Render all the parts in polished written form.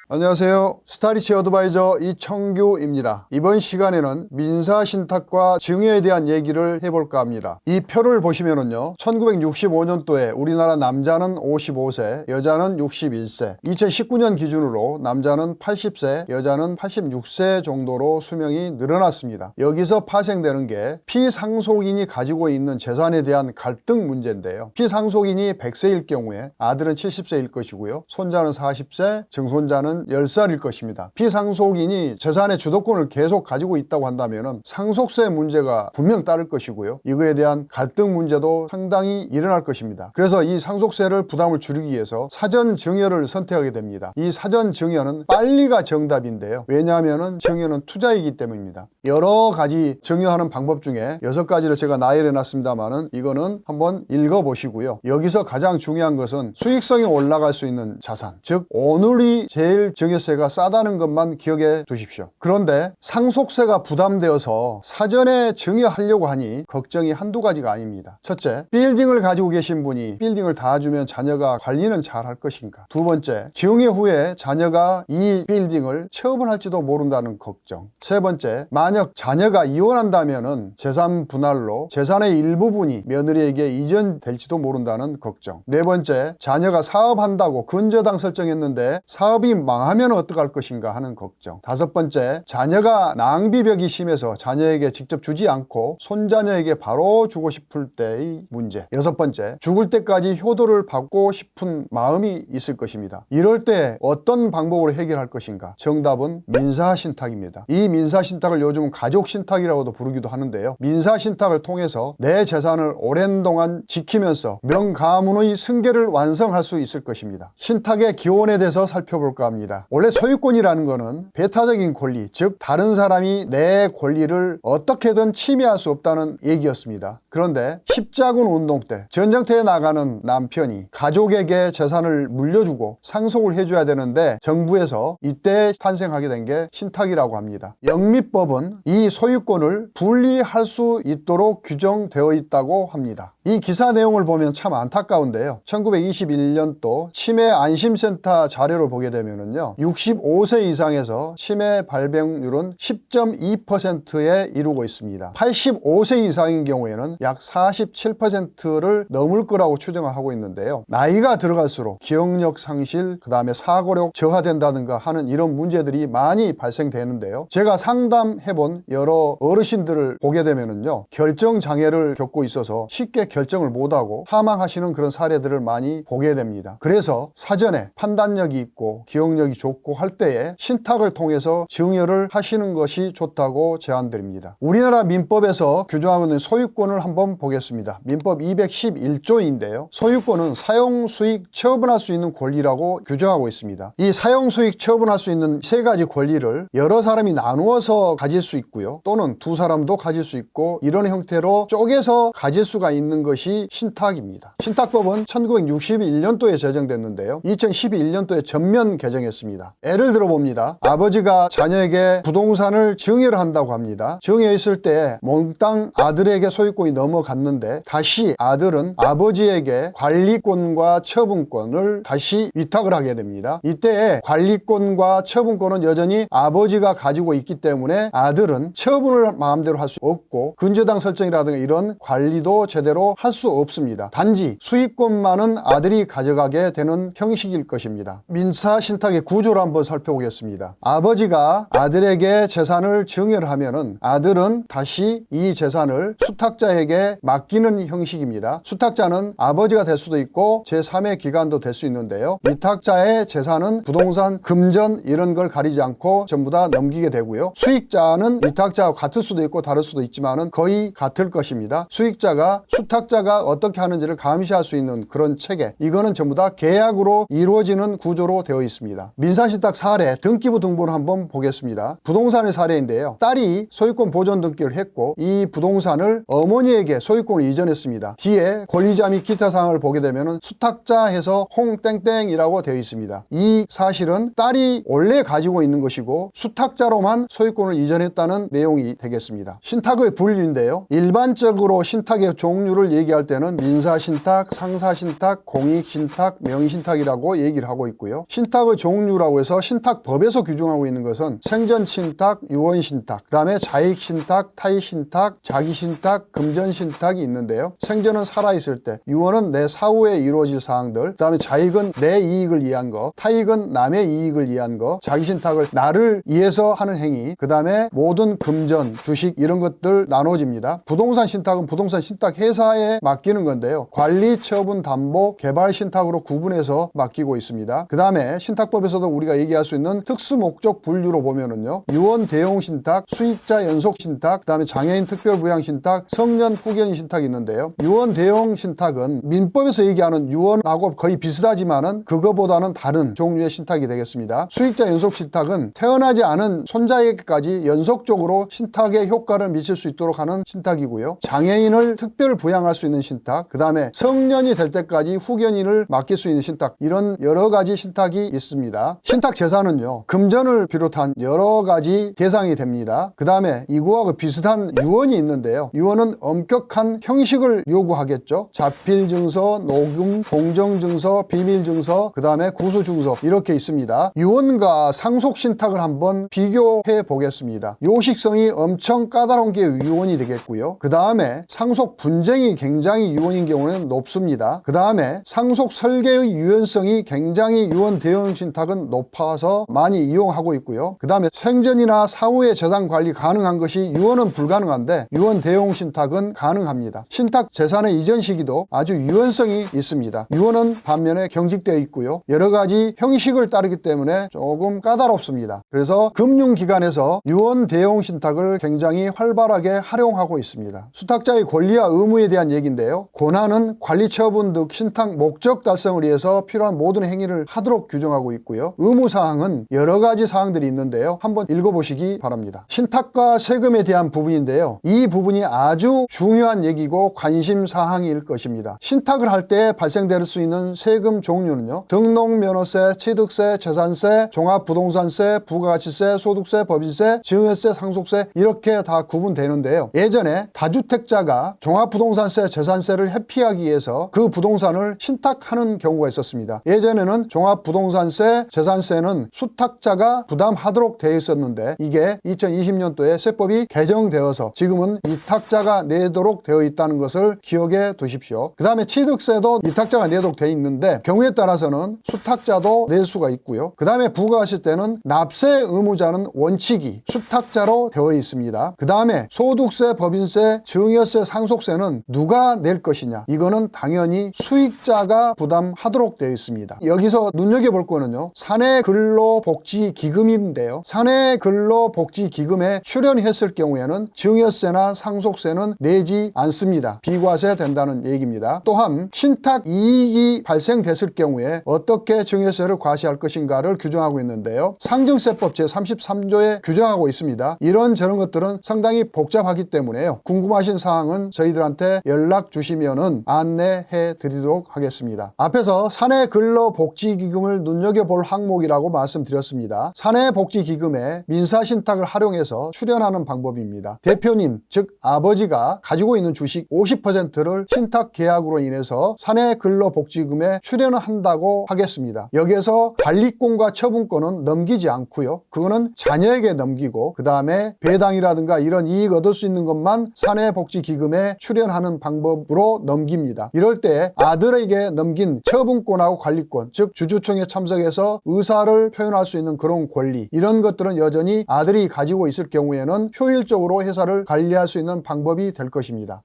안녕하세요. 스타리치 어드바이저 이청규입니다. 이번 시간에는 민사신탁과 증여에 대한 얘기를 해볼까 합니다. 이 표를 보시면은요, 1965년도에 우리나라 남자는 55세, 여자는 61세, 2019년 기준으로 남자는 80세, 여자는 86세 정도로 수명이 늘어났습니다. 여기서 파생되는 게 피상속인이 가지고 있는 재산에 대한 갈등 문제인데요. 피상속인이 100세일 경우에 아들은 70세일 것이고요, 손자는 40세, 증손자는 10살일 것입니다. 피상속인이 재산의 주도권을 계속 가지고 있다고 한다면 상속세 문제가 분명 따를 것이고요, 이거에 대한 갈등 문제도 상당히 일어날 것입니다. 그래서 이 상속세를 부담을 줄이기 위해서 사전 증여를 선택하게 됩니다. 이 사전 증여는 빨리가 정답인데요, 왜냐하면 증여는 투자이기 때문입니다. 여러 가지 증여하는 방법 중에 6가지를 제가 나열해 놨습니다만은 이거는 한번 읽어보시고요. 여기서 가장 중요한 것은 수익성이 올라갈 수 있는 자산, 즉 오늘이 제일 증여세가 싸다는 것만 기억해 두십시오. 그런데 상속세가 부담되어서 사전에 증여하려고 하니 걱정이 한두 가지가 아닙니다. 첫째, 빌딩을 가지고 계신 분이 빌딩을 다 주면 자녀가 관리는 잘 할 것인가. 두 번째, 증여 후에 자녀가 이 빌딩을 처분할지도 모른다는 걱정. 세 번째, 만약 자녀가 이혼한다면은 재산 분할로 재산의 일부분이 며느리에게 이전될지도 모른다는 걱정. 네 번째, 자녀가 사업한다고 근저당 설정했는데 사업이 망하면 어떡할 것인가 하는 걱정. 다섯 번째, 자녀가 낭비벽이 심해서 자녀에게 직접 주지 않고 손자녀에게 바로 주고 싶을 때의 문제. 여섯 번째, 죽을 때까지 효도를 받고 싶은 마음이 있을 것입니다. 이럴 때 어떤 방법으로 해결할 것인가? 정답은 민사신탁입니다. 이 민사신탁을 요즘 가족신탁이라고도 부르기도 하는데요, 민사신탁을 통해서 내 재산을 오랜 동안 지키면서 명가문의 승계를 완성할 수 있을 것입니다. 신탁의 기원에 대해서 살펴볼까 합니다. 원래 소유권이라는 것은 배타적인 권리, 즉 다른 사람이 내 권리를 어떻게든 침해할 수 없다는 얘기였습니다. 그런데 십자군 운동 때 전쟁터에 나가는 남편이 가족에게 재산을 물려주고 상속을 해줘야 되는데 정부에서 이때 탄생하게 된 게 신탁이라고 합니다. 영미법은 이 소유권을 분리할 수 있도록 규정되어 있다고 합니다. 이 기사 내용을 보면 참 안타까운데요, 1921년도 치매 안심센터 자료를 보게 되면은요, 65세 이상에서 치매 발병률은 10.2%에 이르고 있습니다. 85세 이상인 경우에는 약 47%를 넘을 거라고 추정을 하고 있는데요, 나이가 들어갈수록 기억력 상실, 그 다음에 사고력 저하된다든가 하는 이런 문제들이 많이 발생되는데요, 제가 상담해본 여러 어르신들을 보게 되면은요, 결정장애를 겪고 있어서 쉽게 결정을 못하고 사망하시는 그런 사례들을 많이 보게 됩니다. 그래서 사전에 판단력이 있고 기억력이 좋고 할 때에 신탁을 통해서 증여를 하시는 것이 좋다고 제안드립니다. 우리나라 민법에서 규정하고 있는 소유권을 한번 보겠습니다. 민법 211조인데요, 소유권은 사용수익 처분할 수 있는 권리라고 규정하고 있습니다. 이 사용수익 처분할 수 있는 세 가지 권리를 여러 사람이 나누어서 가질 수 있고요, 또는 두 사람도 가질 수 있고, 이런 형태로 쪼개서 가질 수가 있는 것이 신탁입니다. 신탁법은 1961년도에 제정됐는데요, 2011년도에 전면 개정했습니다. 예를 들어 봅니다. 아버지가 자녀에게 부동산을 증여를 한다고 합니다. 증여했을 때 몽땅 아들에게 소유권이 넘어갔는데 다시 아들은 아버지에게 관리권과 처분권을 다시 위탁을 하게 됩니다. 이때 관리권과 처분권은 여전히 아버지가 가지고 있기 때문에 아들은 처분을 마음대로 할 수 없고 근저당 설정이라든가 이런 관리도 제대로 할 수 없습니다. 단지 수익권만은 아들이 가져가게 되는 형식일 것입니다. 민사신탁의 구조를 한번 살펴보겠습니다. 아버지가 아들에게 재산을 증여를 하면은 아들은 다시 이 재산을 수탁자에게 맡기는 형식입니다. 수탁자는 아버지가 될 수도 있고 제3의 기관도 될 수 있는데요, 위탁자의 재산은 부동산, 금전 이런 걸 가리지 않고 전부 다 넘기게 되고요, 수익자는 위탁자와 같을 수도 있고 다를 수도 있지만은 거의 같을 것입니다. 수익자가 수탁자가 어떻게 하는지를 감시할 수 있는 그런 체계, 이거는 전부 다 계약으로 이루어지는 구조로 되어 있습니다. 민사신탁 사례 등기부 등본을 한번 보겠습니다. 부동산의 사례인데요, 딸이 소유권 보존 등기를 했고 이 부동산을 어머니에게 소유권을 이전했습니다. 뒤에 권리자 및 기타 사항을 보게 되면 수탁자 해서 홍땡땡이라고 되어 있습니다. 이 사실은 딸이 원래 가지고 있는 것이고 수탁자로만 소유권을 이전했다는 내용이 되겠습니다. 신탁의 분류인데요, 일반적으로 신탁의 종류를 얘기할 때는 민사신탁, 상사신탁, 공익신탁, 명의신탁이라고 얘기를 하고 있고요, 신탁의 종류 종류라고 해서 신탁법에서 규정하고 있는 것은 생전신탁, 유언신탁, 그 다음에 자익신탁, 타익신탁, 자기신탁, 금전신탁이 있는데요. 생전은 살아있을 때, 유언은 내 사후에 이루어질 사항들, 그 다음에 자익은 내 이익을 위한 거, 타익은 남의 이익을 위한 거, 자기신탁을 나를 위해서 하는 행위, 그 다음에 모든 금전, 주식 이런 것들 나눠집니다. 부동산 신탁은 부동산 신탁 회사에 맡기는 건데요. 관리, 처분, 담보, 개발 신탁으로 구분해서 맡기고 있습니다. 그 다음에 신탁법에서도 우리가 얘기할 수 있는 특수목적 분류로 보면은요, 유언 대용 신탁, 수익자 연속 신탁, 그 다음에 장애인 특별부양 신탁, 성년 후견인 신탁이 있는데요. 유언 대용 신탁은 민법에서 얘기하는 유언하고 거의 비슷하지만은 그거보다는 다른 종류의 신탁이 되겠습니다. 수익자 연속 신탁은 태어나지 않은 손자에게까지 연속적으로 신탁의 효과를 미칠 수 있도록 하는 신탁이고요. 장애인을 특별 부양할 수 있는 신탁, 그 다음에 성년이 될 때까지 후견인을 맡길 수 있는 신탁, 이런 여러 가지 신탁이 있습니다. 신탁 재산은요, 금전을 비롯한 여러 가지 대상이 됩니다. 그 다음에 이거와 비슷한 유언이 있는데요. 유언은 엄격한 형식을 요구하겠죠. 자필증서, 녹음, 공정증서, 비밀증서, 그 다음에 구수증서 이렇게 있습니다. 유언과 상속신탁을 한번 비교해 보겠습니다. 요식성이 엄청 까다로운 게 유언이 되겠고요. 그 다음에 상속 분쟁이 굉장히 유언인 경우는 높습니다. 그 다음에 상속 설계의 유연성이 굉장히 유언 대용 신탁은 높아서 많이 이용하고 있고요. 그 다음에 생전이나 사후에 재산 관리 가능한 것이 유언은 불가능한데 유언 대용 신탁은 가능합니다. 신탁 재산의 이전 시기도 아주 유연성이 있습니다. 유언은 반면에 경직되어 있고요. 여러 가지 형식을 따르기 때문에 조금 까다롭습니다. 그래서 금융기관에서 유언 대용 신탁을 굉장히 활발하게 활용하고 있습니다. 수탁자의 권리와 의무에 대한 얘기인데요. 권한은 관리 처분 등 신탁 목적 달성을 위해서 필요한 모든 행위를 하도록 규정하고 있고요. 의무사항은 여러 가지 사항들이 있는데요. 한번 읽어보시기 바랍니다. 신탁과 세금에 대한 부분인데요. 이 부분이 아주 중요한 얘기고 관심사항일 것입니다. 신탁을 할 때 발생될 수 있는 세금 종류는요. 등록면허세, 취득세, 재산세, 종합부동산세, 부가가치세, 소득세, 법인세, 증여세, 상속세 이렇게 다 구분되는데요. 예전에 다주택자가 종합부동산세, 재산세를 회피하기 위해서 그 부동산을 신탁하는 경우가 있었습니다. 예전에는 종합부동산세, 재산세는 수탁자가 부담하도록 되어 있었는데 이게 2020년도에 세법이 개정되어서 지금은 위탁자가 내도록 되어 있다는 것을 기억해 두십시오. 그 다음에 취득세도 위탁자가 내도록 되어 있는데 경우에 따라서는 수탁자도 낼 수가 있고요. 그 다음에 부가가치 때는 납세 의무자는 원칙이 수탁자로 되어 있습니다. 그 다음에 소득세, 법인세, 증여세, 상속세는 누가 낼 것이냐, 이거는 당연히 수익자가 부담하도록 되어 있습니다. 여기서 눈여겨볼 거는요, 사내근로복지기금인데요. 사내근로복지기금에 출연했을 경우에는 증여세나 상속세는 내지 않습니다. 비과세 된다는 얘기입니다. 또한 신탁 이익이 발생됐을 경우에 어떻게 증여세를 과세할 것인가를 규정하고 있는데요. 상증세법 제33조에 규정하고 있습니다. 이런저런 것들은 상당히 복잡하기 때문에요. 궁금하신 사항은 저희들한테 연락 주시면은 안내해 드리도록 하겠습니다. 앞에서 사내근로복지기금을 눈여겨볼 항목이라고 말씀드렸습니다. 사내복지기금에 민사신탁을 활용해서 출연하는 방법입니다. 대표님, 즉 아버지가 가지고 있는 주식 50%를 신탁계약으로 인해서 사내근로복지기금에 출연을 한다고 하겠습니다. 여기에서 관리권과 처분권은 넘기지 않고요. 그거는 자녀에게 넘기고 그 다음에 배당이라든가 이런 이익 얻을 수 있는 것만 사내복지기금에 출연하는 방법으로 넘깁니다. 이럴 때 아들에게 넘긴 처분권하고 관리권, 즉 주주총회 참석해서 의사를 표현할 수 있는 그런 권리, 이런 것들은 여전히 아들이 가지고 있을 경우에는 효율적으로 회사를 관리할 수 있는 방법이 될 것입니다.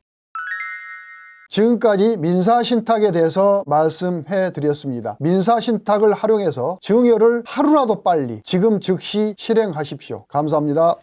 지금까지 민사신탁에 대해서 말씀해 드렸습니다. 민사신탁을 활용해서 증여를 하루라도 빨리 지금 즉시 실행하십시오. 감사합니다.